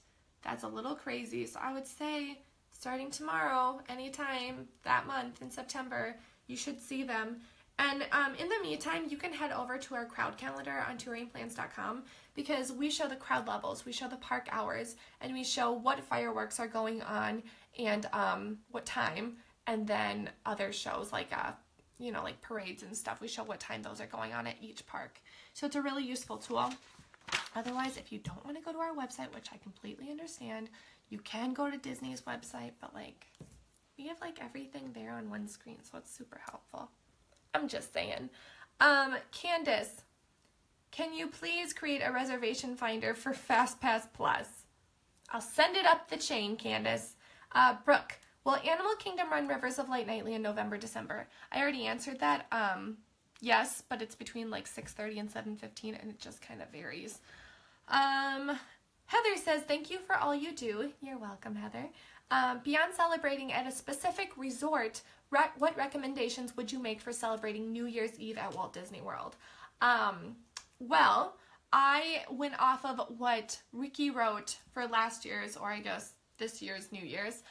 That's a little crazy. So I would say starting tomorrow, anytime that month in September, you should see them. And in the meantime, you can head over to our crowd calendar on TouringPlans.com because we show the crowd levels, we show the park hours, and we show what fireworks are going on and what time. And then other shows like, you know, like parades and stuff. We show what time those are going on at each park. So it's a really useful tool. Otherwise, if you don't want to go to our website, which I completely understand, you can go to Disney's website, but like, we have like everything there on one screen, so it's super helpful. I'm just saying. Candace, can you please create a reservation finder for FastPass Plus? I'll send it up the chain, Candace. Brooke, will Animal Kingdom run Rivers of Light nightly in November, December? I already answered that. Yes, but it's between like 6:30 and 7:15, and it just kind of varies. Heather says, thank you for all you do. You're welcome, Heather. Beyond celebrating at a specific resort, what recommendations would you make for celebrating New Year's Eve at Walt Disney World? Well, I went off of what Ricky wrote for last year's, or I guess this year's New Year's.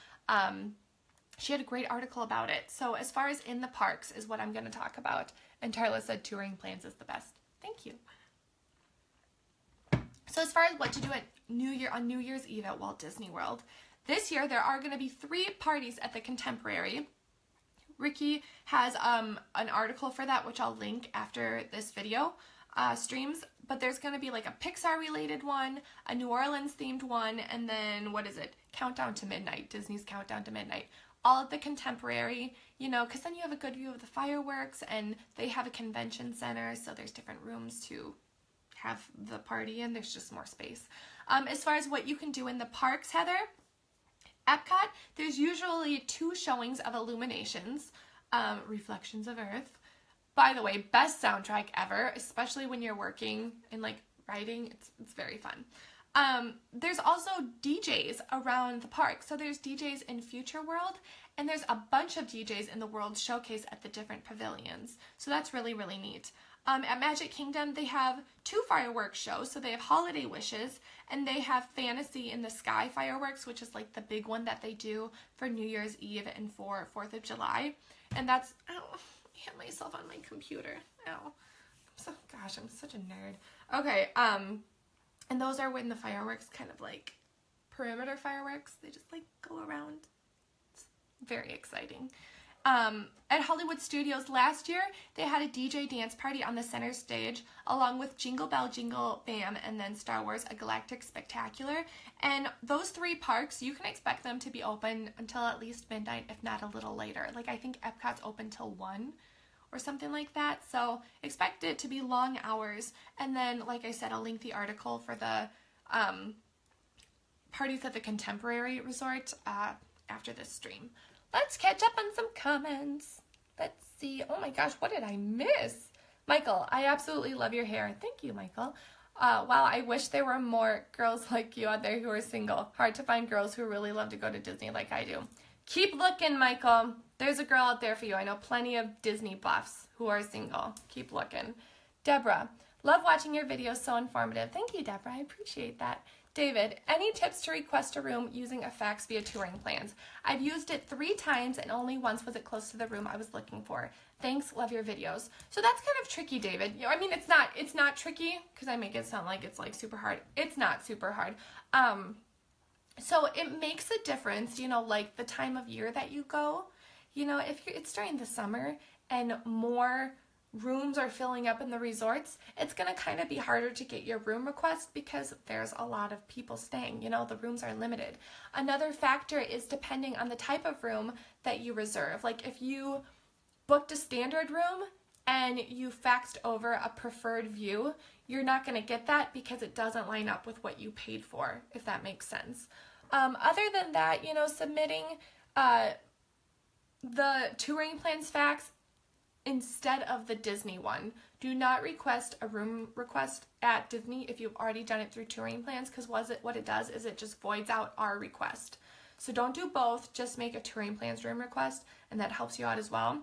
She had a great article about it. So as far as in the parks is what I'm going to talk about. And Tarla said TouringPlans is the best. Thank you. So as far as what to do at on New Year's Eve at Walt Disney World, this year there are going to be 3 parties at the Contemporary. Ricky has an article for that, which I'll link after this video streams. But there's going to be like a Pixar related one, a New Orleans themed one, and then what is it? Countdown to Midnight, Disney's Countdown to Midnight. All at the Contemporary, you know, because then you have a good view of the fireworks, and they have a convention center, so there's different rooms to have the party in. There's just more space. As far as what you can do in the parks, Heather, Epcot, there's usually 2 showings of Illuminations, Reflections of Earth. By the way, best soundtrack ever, especially when you're working and like writing. It's very fun. There's also DJs around the park. So there's DJs in Future World, and there's a bunch of DJs in the World Showcase at the different pavilions. So that's really, really neat. At Magic Kingdom, they have 2 fireworks shows. So they have Holiday Wishes, and they have Fantasy in the Sky fireworks, which is like the big one that they do for New Year's Eve and for 4th of July. And that's, ow, I hit myself on my computer. Ow. Gosh, I'm such a nerd. Okay, and those are when the fireworks kind of like perimeter fireworks. They just like go around. It's very exciting. At Hollywood Studios last year, they had a DJ dance party on the center stage, along with Jingle Bell Jingle Bam and then Star Wars A Galactic Spectacular. And those 3 parks, you can expect them to be open until at least midnight, if not a little later. Like, I think Epcot's open till 1 or something like that. So expect it to be long hours. And then, like I said, a lengthy article for the parties at the Contemporary Resort after this stream. Let's catch up on some comments. Let's see. Oh my gosh, what did I miss? Michael, I absolutely love your hair. Thank you, Michael. Wow, I wish there were more girls like you out there who are single. Hard to find girls who really love to go to Disney like I do. Keep looking, Michael. There's a girl out there for you. I know plenty of Disney buffs who are single. Keep looking. Deborah, love watching your videos. So informative. Thank you, Deborah. I appreciate that. David, any tips to request a room using a fax via TouringPlans? I've used it 3 times and only once was it close to the room I was looking for. Thanks, love your videos. So that's kind of tricky, David. You know, I mean, it's not tricky because I make it sound like it's like super hard. It's not super hard. So it makes a difference, you know, like the time of year that you go. You know, if it's during the summer and more rooms are filling up in the resorts, it's going to kind of be harder to get your room request because there's a lot of people staying. You know, the rooms are limited. Another factor is depending on the type of room that you reserve. Like if you booked a standard room and you faxed over a preferred view, you're not going to get that because it doesn't line up with what you paid for, if that makes sense. Other than that, you know, submitting the TouringPlans fax instead of the Disney one. Do not request a room request at Disney if you've already done it through TouringPlans, because what it does is it just voids out our request. So don't do both, just make a TouringPlans room request, and that helps you out as well.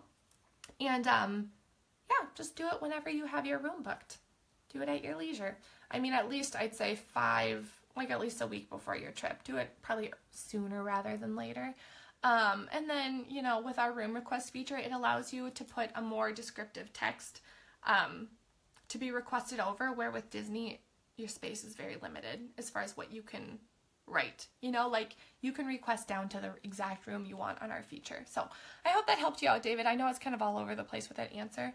And yeah, just do it whenever you have your room booked. Do it at your leisure. I mean, at least I'd say at least a week before your trip. Do it probably sooner rather than later. And then, you know, with our room request feature, it allows you to put a more descriptive text to be requested over, where with Disney, your space is very limited as far as what you can write. You know, like you can request down to the exact room you want on our feature. So I hope that helped you out, David. I know it's kind of all over the place with that answer.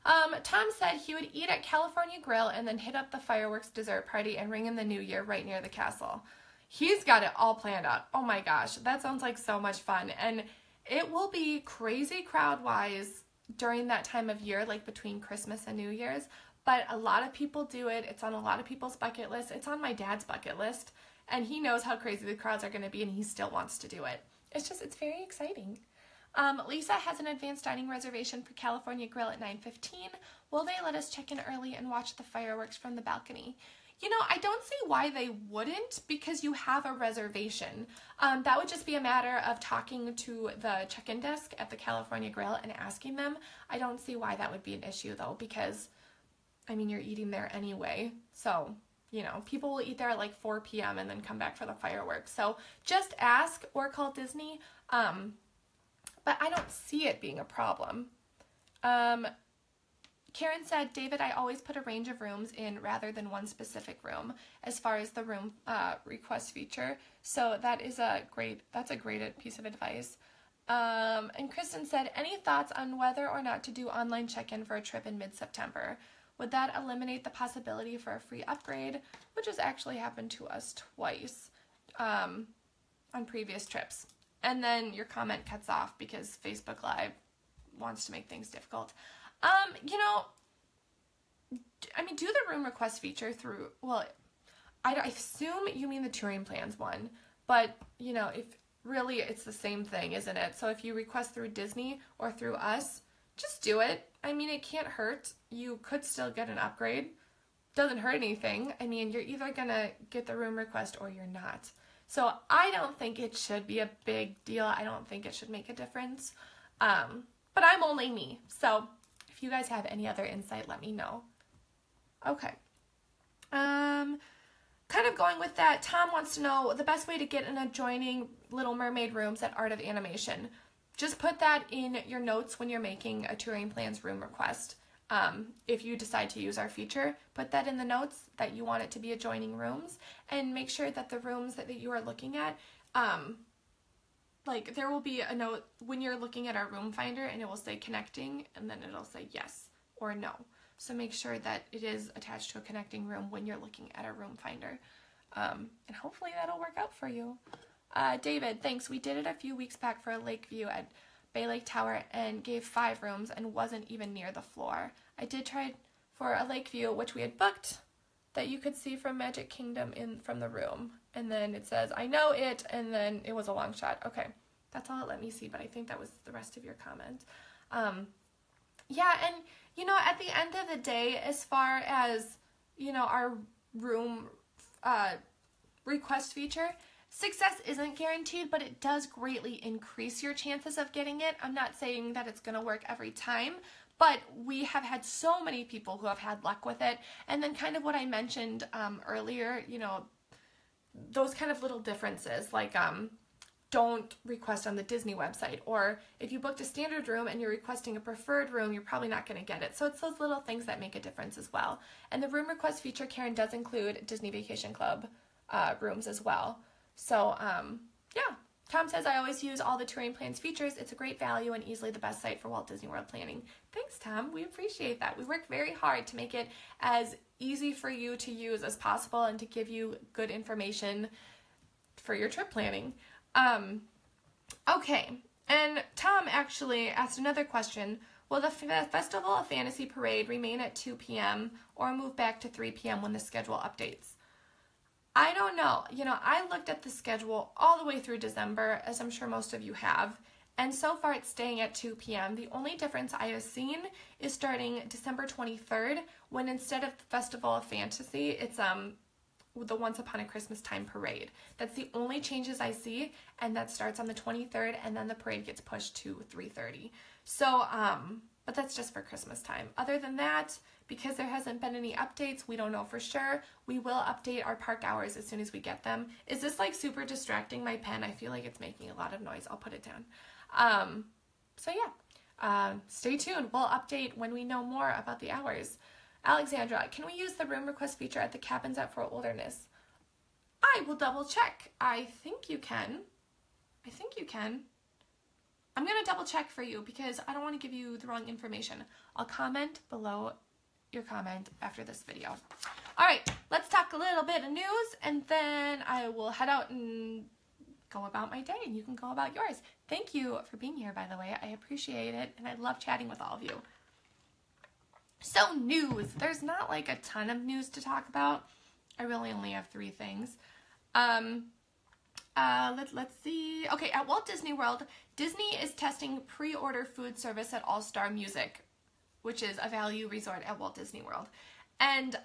Tom said he would eat at California Grill and then hit up the fireworks dessert party and ring in the new year right near the castle. He's got it all planned out. Oh my gosh, that sounds like so much fun. And it will be crazy crowd-wise during that time of year, like between Christmas and New Year's. But a lot of people do it. It's on a lot of people's bucket list. It's on my dad's bucket list. And he knows how crazy the crowds are going to be, and he still wants to do it. It's very exciting. Lisa has an advanced dining reservation for California Grill at 9:15. Will they let us check in early and watch the fireworks from the balcony? You know, I don't see why they wouldn't, because you have a reservation. That would just be a matter of talking to the check-in desk at the California Grill and asking them. I don't see why that would be an issue, though, because, I mean, you're eating there anyway. So, you know, people will eat there at like 4 p.m. and then come back for the fireworks. So just ask or call Disney. But I don't see it being a problem. Karen said, David, I always put a range of rooms in rather than one specific room as far as the room request feature. So that's a great piece of advice. And Kristen said, any thoughts on whether or not to do online check-in for a trip in mid-September? Would that eliminate the possibility for a free upgrade, which has actually happened to us twice on previous trips? And then your comment cuts off because Facebook Live wants to make things difficult. You know, I mean, do the room request feature through, well, I assume you mean the TouringPlans one, but, you know, if really it's the same thing, isn't it? So if you request through Disney or through us, just do it. I mean, it can't hurt. You could still get an upgrade. Doesn't hurt anything. I mean, you're either going to get the room request or you're not. So I don't think it should be a big deal. I don't think it should make a difference. But I'm only me. So if you guys have any other insight, let me know. Okay. Kind of going with that, Tom wants to know the best way to get an adjoining Little Mermaid rooms at Art of Animation. Just put that in your notes when you're making a TouringPlans room request. If you decide to use our feature, put that in the notes that you want it to be adjoining rooms, and make sure that the rooms that you are looking at like there will be a note when you're looking at our room finder, and it will say connecting, and then it'll say yes or no. So make sure that it is attached to a connecting room when you're looking at a room finder. And hopefully that'll work out for you. David, thanks. We did it a few weeks back for a lake view at Bay Lake Tower and gave 5 rooms and wasn't even near the floor. I did try for a lake view, which we had booked, that you could see from Magic Kingdom from the room. And then it says, I know it, and then it was a long shot. Okay, that's all it let me see, but I think that was the rest of your comment. Yeah, and, you know, at the end of the day, as far as, you know, our room request feature, success isn't guaranteed, but it does greatly increase your chances of getting it. I'm not saying that it's going to work every time, but we have had so many people who have had luck with it. And then kind of what I mentioned earlier, you know, those kind of little differences, like don't request on the Disney website, or if you booked a standard room and you're requesting a preferred room, you're probably not going to get it. So it's those little things that make a difference as well. And the room request feature, Karen, does include Disney Vacation Club rooms as well. So yeah, Tom says, I always use all the TouringPlans features. It's a great value and easily the best site for Walt Disney World planning. Thanks, Tom. We appreciate that. We work very hard to make it as easy for you to use as possible and to give you good information for your trip planning. Okay, and Tom actually asked another question. Will the Festival of Fantasy Parade remain at 2 p.m. or move back to 3 p.m. when the schedule updates? I don't know. You know, I looked at the schedule all the way through December, as I'm sure most of you have, and so far it's staying at 2 p.m. The only difference I have seen is starting December 23rd, when instead of the Festival of Fantasy, it's the Once Upon a Christmas Time parade. That's the only changes I see, and that starts on the 23rd, and then the parade gets pushed to 3:30. So, but that's just for Christmas time. Other than that, because there hasn't been any updates, we don't know for sure. We will update our park hours as soon as we get them. Is this like super distracting, my pen? I feel like it's making a lot of noise. I'll put it down. So yeah, stay tuned. We'll update when we know more about the hours. Alexandra, can we use the room request feature at the cabins at Fort Wilderness? I will double check. I think you can. I'm going to double check for you because I don't want to give you the wrong information. I'll comment below your comment after this video. All right, let's talk a little bit of news, and then I will head out and go about my day, and you can go about yours. Thank you for being here, by the way. I appreciate it, and I love chatting with all of you. So news, there's not like a ton of news to talk about. I really only have 3 things. Let's see. Okay, at Walt Disney World, Disney is testing pre-order food service at All Star Music, which is a value resort at Walt Disney World. And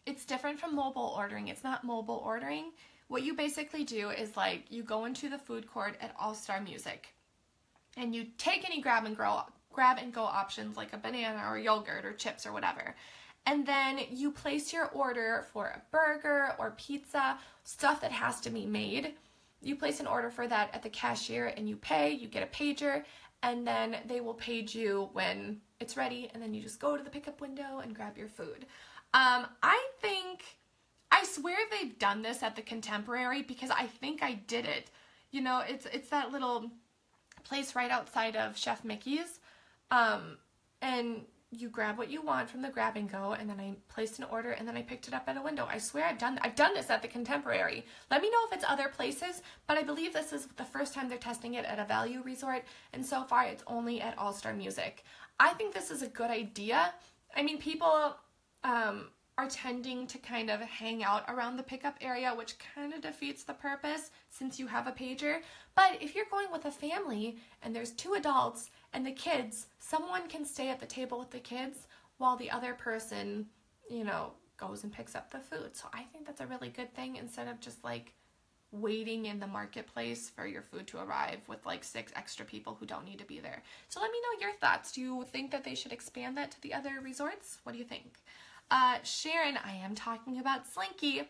it's different from mobile ordering. It's not mobile ordering. What you basically do is like you go into the food court at All Star Music and you take any grab and go options like a banana or yogurt or chips or whatever. And then you place your order for a burger or pizza, stuff that has to be made. You place an order for that at the cashier and you pay, you get a pager, and then they will page you when it's ready, and then you just go to the pickup window and grab your food. I swear they've done this at the Contemporary because I think I did it. You know, it's that little place right outside of Chef Mickey's. And you grab what you want from the grab and go, and then I placed an order, and then I picked it up at a window. I swear I've done this at the Contemporary. Let me know if it's other places, but I believe this is the first time they're testing it at a value resort, and so far it's only at All Star Music. I think this is a good idea. I mean, people are tending to kind of hang out around the pickup area, which kind of defeats the purpose since you have a pager. But if you're going with a family and there's 2 adults and the kids, someone can stay at the table with the kids while the other person, you know, goes and picks up the food. So I think that's a really good thing instead of just like waiting in the marketplace for your food to arrive with like 6 extra people who don't need to be there. So let me know your thoughts. Do you think that they should expand that to the other resorts? What do you think? Sharon, I am talking about Slinky.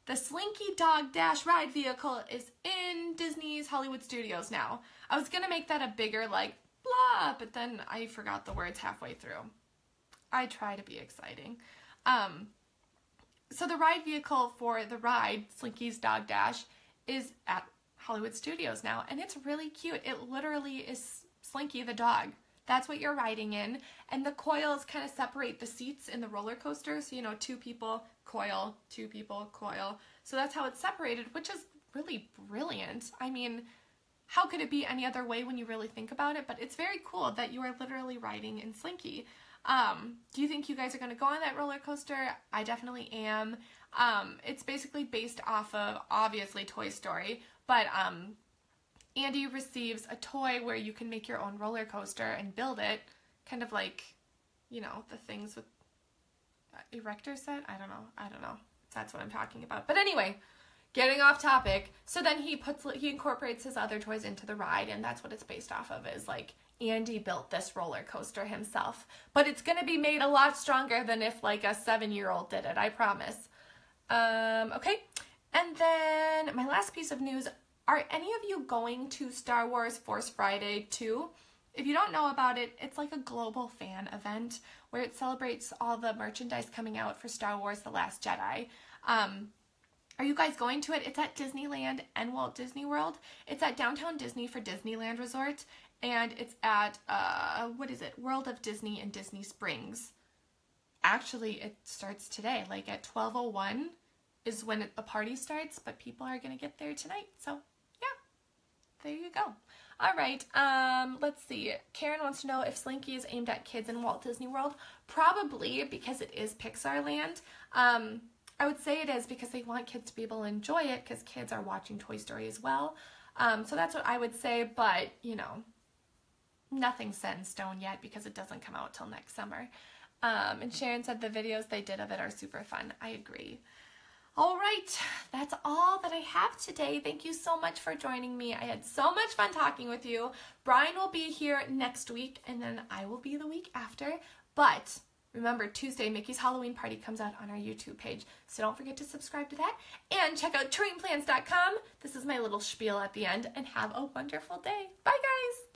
The Slinky Dog Dash ride vehicle is in Disney's Hollywood Studios now. I was going to make that a bigger like blah, but then I forgot the words halfway through. I try to be exciting. So the ride vehicle for the ride, Slinky's Dog Dash, is at Hollywood Studios now, and it's really cute. It literally is Slinky the dog. That's what you're riding in, and the coils kind of separate the seats in the roller coaster, so you know, 2 people, coil, 2 people, coil. So that's how it's separated, which is really brilliant. I mean, how could it be any other way when you really think about it? But it's very cool that you are literally riding in Slinky. Do you think you guys are going to go on that roller coaster? I definitely am. It's basically based off of, obviously, Toy Story, but Andy receives a toy where you can make your own roller coaster and build it, kind of like, you know, the things with erector set? I don't know. That's what I'm talking about. But anyway, getting off topic. So then he incorporates his other toys into the ride, and that's what it's based off of, is like Andy built this roller coaster himself. But it's going to be made a lot stronger than if like a 7-year-old did it, I promise. Okay. And then my last piece of news, are any of you going to Star Wars Force Friday 2? If you don't know about it, it's like a global fan event where it celebrates all the merchandise coming out for Star Wars The Last Jedi. Are you guys going to it? It's at Disneyland and Walt Disney World. It's at Downtown Disney for Disneyland Resort, and it's at, what is it? World of Disney in Disney Springs. Actually, it starts today, like at 12:01 is when the party starts, but people are going to get there tonight, so yeah, there you go. All right, let's see. Karen wants to know if Slinky is aimed at kids in Walt Disney World. Probably, because it is Pixar Land. I would say it is because they want kids to be able to enjoy it, because kids are watching Toy Story as well. So that's what I would say, but, you know, nothing's set in stone yet because it doesn't come out till next summer. And Sharon said the videos they did of it are super fun. I agree. All right, that's all that I have today. Thank you so much for joining me. I had so much fun talking with you. Brian will be here next week, and then I will be the week after. But remember, Tuesday, Mickey's Halloween Party comes out on our YouTube page, so don't forget to subscribe to that. And check out TouringPlans.com. This is my little spiel at the end, and have a wonderful day. Bye, guys.